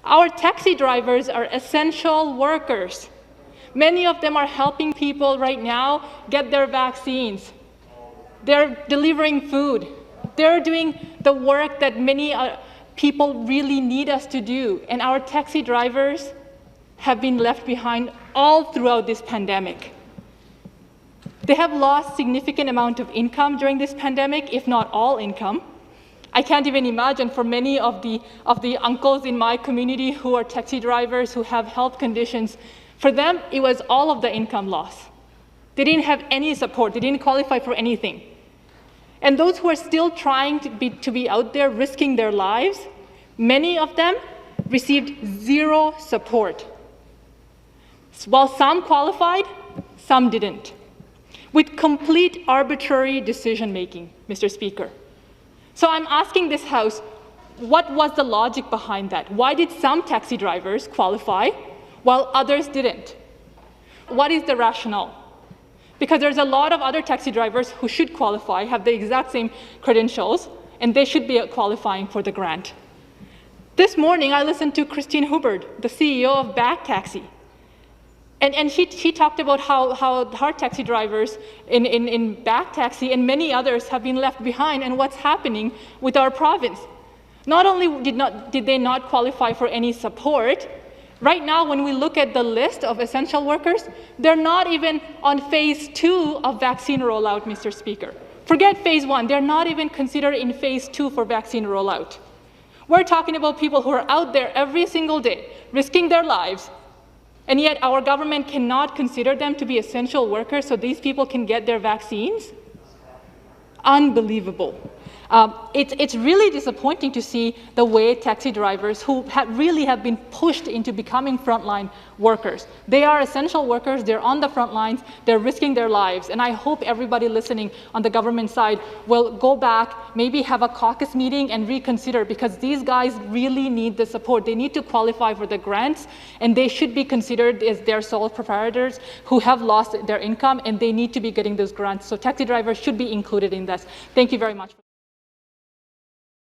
Our taxi drivers are essential workers. Many of them are helping people right now get their vaccines. They're delivering food. They're doing the work that many people really need us to do. And our taxi drivers have been left behind all throughout this pandemic. They have lost significant amount of income during this pandemic, if not all income. I can't even imagine for many of the uncles in my community who are taxi drivers, who have health conditions, for them, it was all of the income loss. They didn't have any support. They didn't qualify for anything. And those who are still trying to be out there risking their lives, many of them received zero support. While some qualified, some didn't. With complete arbitrary decision-making, Mr. Speaker. So I'm asking this House, what was the logic behind that? Why did some taxi drivers qualify while others didn't? What is the rationale? Because there's a lot of other taxi drivers who should qualify, have the exact same credentials, and they should be qualifying for the grant. This morning, I listened to Christine Hubbard, the CEO of Back Taxi. And she talked about how her taxi drivers in Back Taxi and many others have been left behind and what's happening with our province. Not only did they not qualify for any support, right now when we look at the list of essential workers, they're not even on phase 2 of vaccine rollout, Mr. Speaker. Forget phase 1, they're not even considered in phase 2 for vaccine rollout. We're talking about people who are out there every single day, risking their lives, and yet our government cannot consider them to be essential workers so these people can get their vaccines? Unbelievable. It's really disappointing to see the way taxi drivers who really have been pushed into becoming frontline workers. They are essential workers, they're on the front lines, they're risking their lives, and I hope everybody listening on the government side will go back, maybe have a caucus meeting and reconsider, because these guys really need the support. They need to qualify for the grants, and they should be considered as their sole proprietors who have lost their income, and they need to be getting those grants. So taxi drivers should be included in this. Thank you very much.